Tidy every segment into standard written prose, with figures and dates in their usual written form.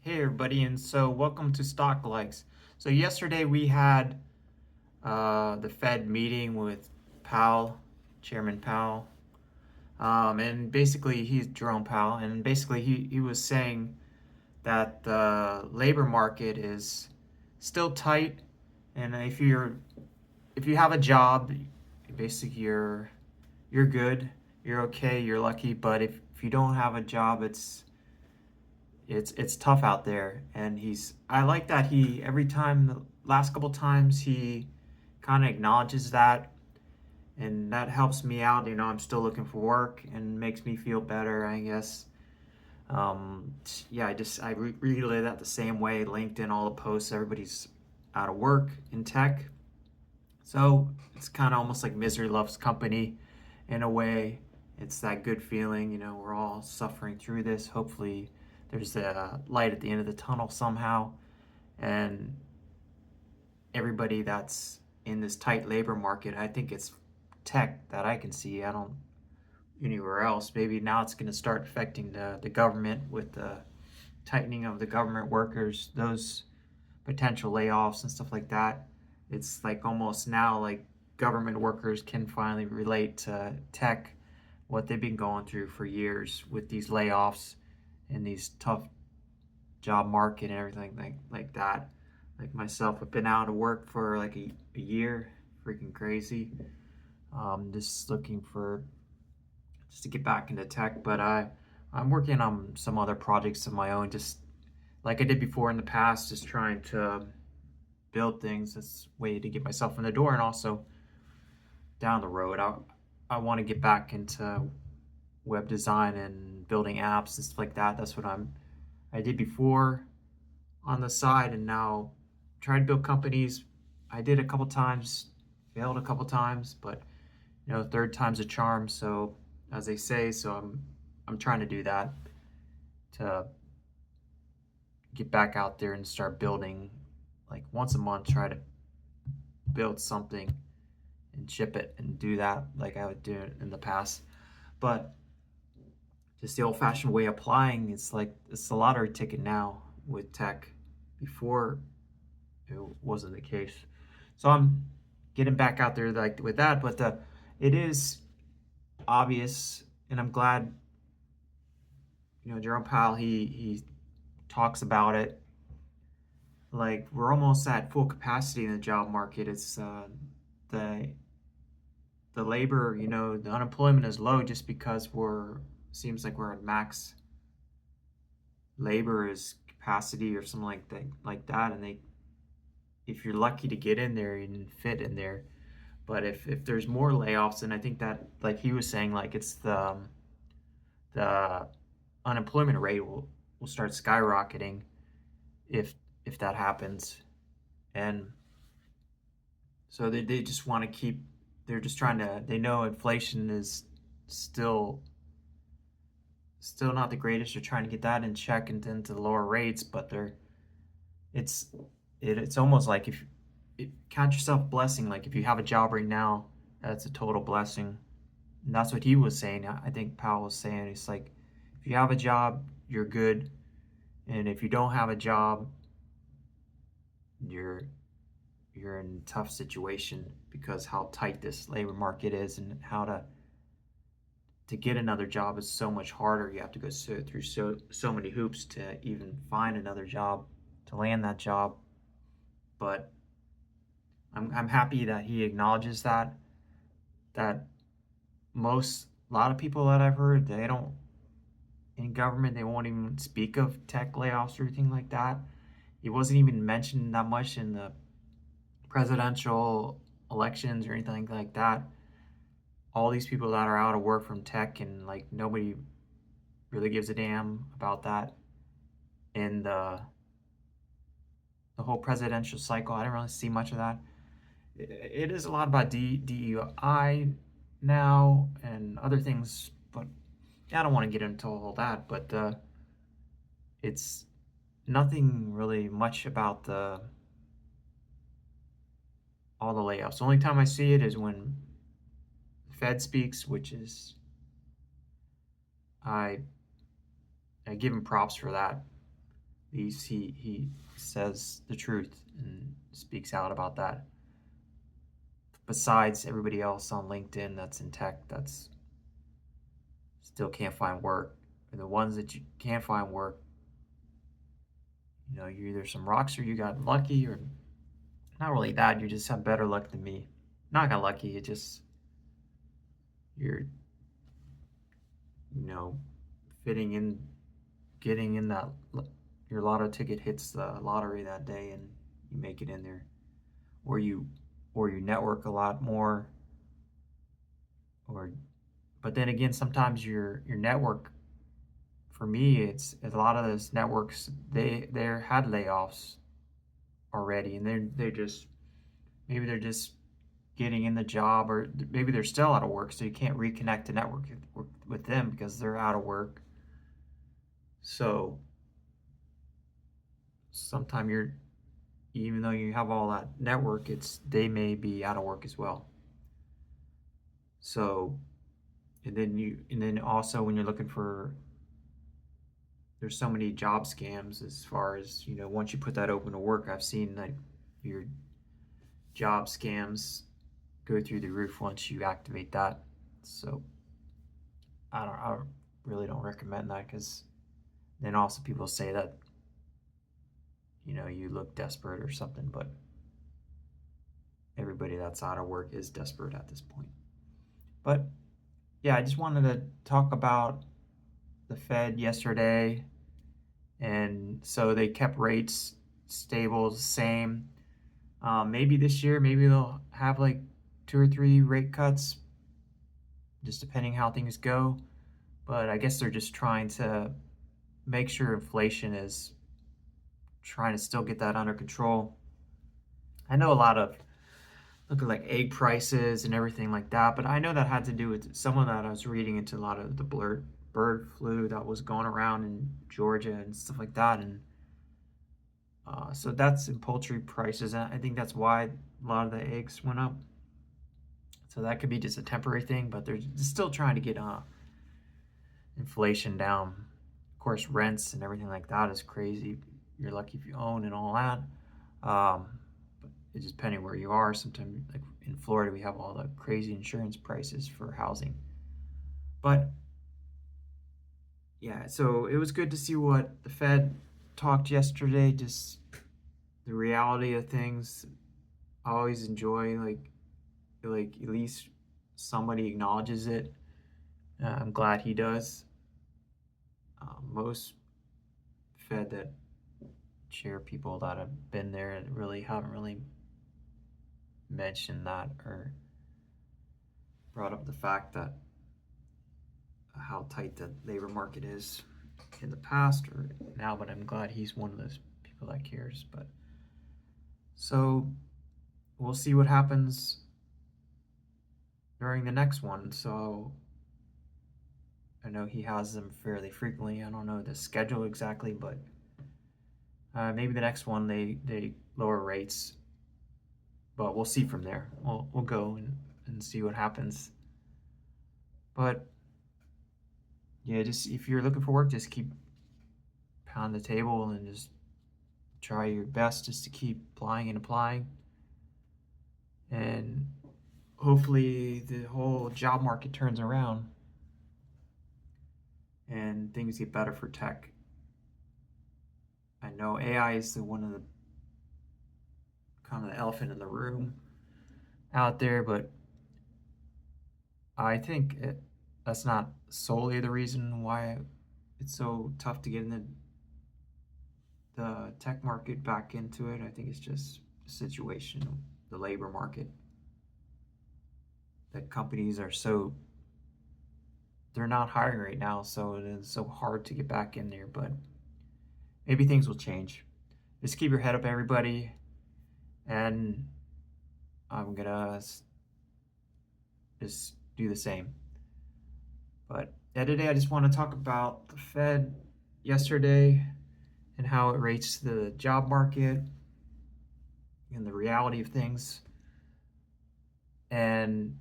Hey everybody, and so welcome to Stock Likes. So yesterday we had the Fed meeting with Powell, Chairman Powell, and basically he's Jerome Powell, and basically he was saying that the labor market is still tight, and if you have a job, basically you're good, you're okay, you're lucky, but if you don't have a job, it's tough out there. And I like that he every time the last couple times he kind of acknowledges that, and that helps me out. I'm still looking for work and makes me feel better, I guess. Yeah, I relay that the same way. LinkedIn, all the posts, everybody's out of work in tech, so it's kind of almost like misery loves company in a way. It's that good feeling, we're all suffering through this. Hopefully, there's a light at the end of the tunnel somehow. And everybody that's in this tight labor market, I think it's tech that I can see. I don't anywhere else. Maybe now it's going to start affecting the government with the tightening of the government workers, those potential layoffs and stuff like that. It's like almost now like government workers can finally relate to tech, what they've been going through for years with these layoffs and these tough job market and everything like that. Like myself, I've been out of work for like a year, freaking crazy. Just looking for just to get back into tech, but I'm working on some other projects of my own, just like I did before in the past, just trying to build things. This way to get myself in the door, and also down the road, I want to get back into web design and building apps and stuff like that. That's what I did before on the side, and now try to build companies. I did a couple times, failed a couple times, but third time's a charm. So as they say, so I'm trying to do that to get back out there and start building, like once a month, try to build something and ship it and do that like I would do it in the past. But just the old-fashioned way applying, it's like it's a lottery ticket now with tech. Before it wasn't the case. So I'm getting back out there like with that, but it is obvious, and I'm glad Jerome Powell he talks about it. Like we're almost at full capacity in the job market. It's the the labor, the unemployment is low just because we're seems like we're at max labor is capacity or something like that, and they if you're lucky to get in there and fit in there. But if there's more layoffs, and I think that like he was saying, like it's the unemployment rate will start skyrocketing if that happens. And so they just want to keep, they're just trying to, they know inflation is still not the greatest. They're trying to get that in check and then to lower rates, but it's it's almost like if count yourself a blessing. Like if you have a job right now, that's a total blessing. And that's what he was saying. I think Powell was saying it's like if you have a job, you're good, and if you don't have a job, you're you're in a tough situation because how tight this labor market is, and how to get another job is so much harder. You have to go through so many hoops to even find another job, to land that job. But I'm happy that he acknowledges that a lot of people that I've heard, they don't in government, they won't even speak of tech layoffs or anything like that. It wasn't even mentioned that much in the presidential elections or anything like that. All these people that are out of work from tech, and like nobody really gives a damn about that. In the whole presidential cycle, I didn't really see much of that. It is a lot about DEI now and other things, but I don't want to get into all that. But it's nothing really much about the all the layoffs. The only time I see it is when the Fed speaks, which is I I give him props for that. At least he says the truth and speaks out about that. Besides everybody else on LinkedIn that's in tech that's still can't find work, and the ones that you can't find work, you're either some rocks or you got lucky, or not really that. You just have better luck than me. Not got lucky. It just you're you know fitting in, getting in that your lotto ticket hits the lottery that day and you make it in there, or you network a lot more, or but then again sometimes your network, for me it's a lot of those networks, they had layoffs already, and they're just, maybe they're just getting in the job, or maybe they're still out of work, so you can't reconnect to network with them because they're out of work. So sometimes you're, even though you have all that network, it's they may be out of work as well. So and then also when you're looking for, there's so many job scams as far as, once you put that open to work, I've seen like your job scams go through the roof once you activate that. So I really don't recommend that, because then also people say that, you look desperate or something, but everybody that's out of work is desperate at this point. But yeah, I just wanted to talk about the Fed yesterday. And so they kept rates stable, the same. Maybe this year, maybe they'll have like 2 or 3 rate cuts, just depending how things go. But I guess they're just trying to make sure inflation is, trying to still get that under control. I know a lot of, look at like egg prices and everything like that, but I know that had to do with some of that. I was reading into a lot of the bird flu that was going around in Georgia and stuff like that, and so that's in poultry prices. And I think that's why a lot of the eggs went up. So that could be just a temporary thing, but they're still trying to get inflation down. Of course, rents and everything like that is crazy. You're lucky if you own and all that. But it's just depending where you are. Sometimes, like in Florida, we have all the crazy insurance prices for housing. But yeah, so it was good to see what the Fed talked yesterday. Just the reality of things. I always enjoy like at least somebody acknowledges it. I'm glad he does. Most Fed that chair people that have been there really haven't really mentioned that or brought up the fact that how tight the labor market is in the past or now, but I'm glad he's one of those people that cares. But so we'll see what happens during the next one. So I know he has them fairly frequently. I don't know the schedule exactly, but maybe the next one they lower rates. But we'll see from there. We'll go and see what happens. But yeah, just if you're looking for work, just keep pounding the table and just try your best just to keep applying and applying. And hopefully the whole job market turns around and things get better for tech. I know AI is one of the kind of the elephant in the room out there, but I think that's not solely the reason why it's so tough to get in the tech market back into it. I think it's just the situation, the labor market, that companies are they're not hiring right now, so it is so hard to get back in there. But maybe things will change. Just keep your head up, everybody, and I'm gonna just do the same. But today I just want to talk about the Fed yesterday and how it rates the job market and the reality of things. And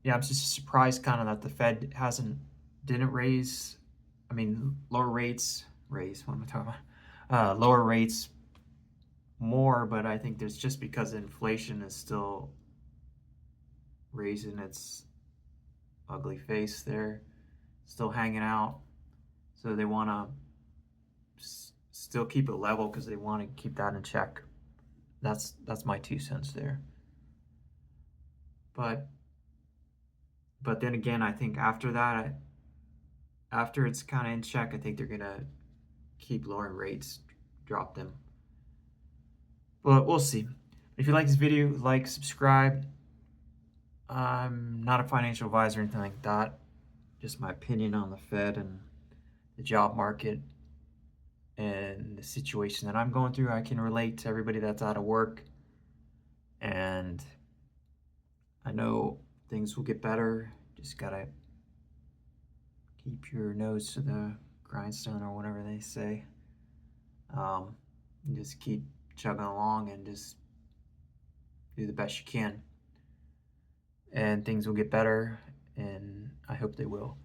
yeah, I'm just surprised kind of that the Fed didn't raise, I mean, lower rates, what am I talking about? lower rates more, but I think there's just because inflation is still raising its ugly face there, still hanging out. So they want to still keep it level because they want to keep that in check. That's my 2 cents there. But then again, I think after that, after it's kind of in check, I think they're gonna keep lowering rates, drop them. But we'll see. If you like this video, like, subscribe. I'm not a financial advisor or anything like that. Just my opinion on the Fed and the job market and the situation that I'm going through. I can relate to everybody that's out of work. And I know things will get better. Just gotta keep your nose to the grindstone or whatever they say. Just keep chugging along and just do the best you can. And things will get better, and I hope they will.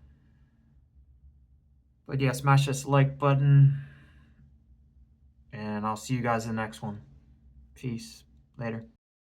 But yeah, smash that like button, and I'll see you guys in the next one. Peace. Later.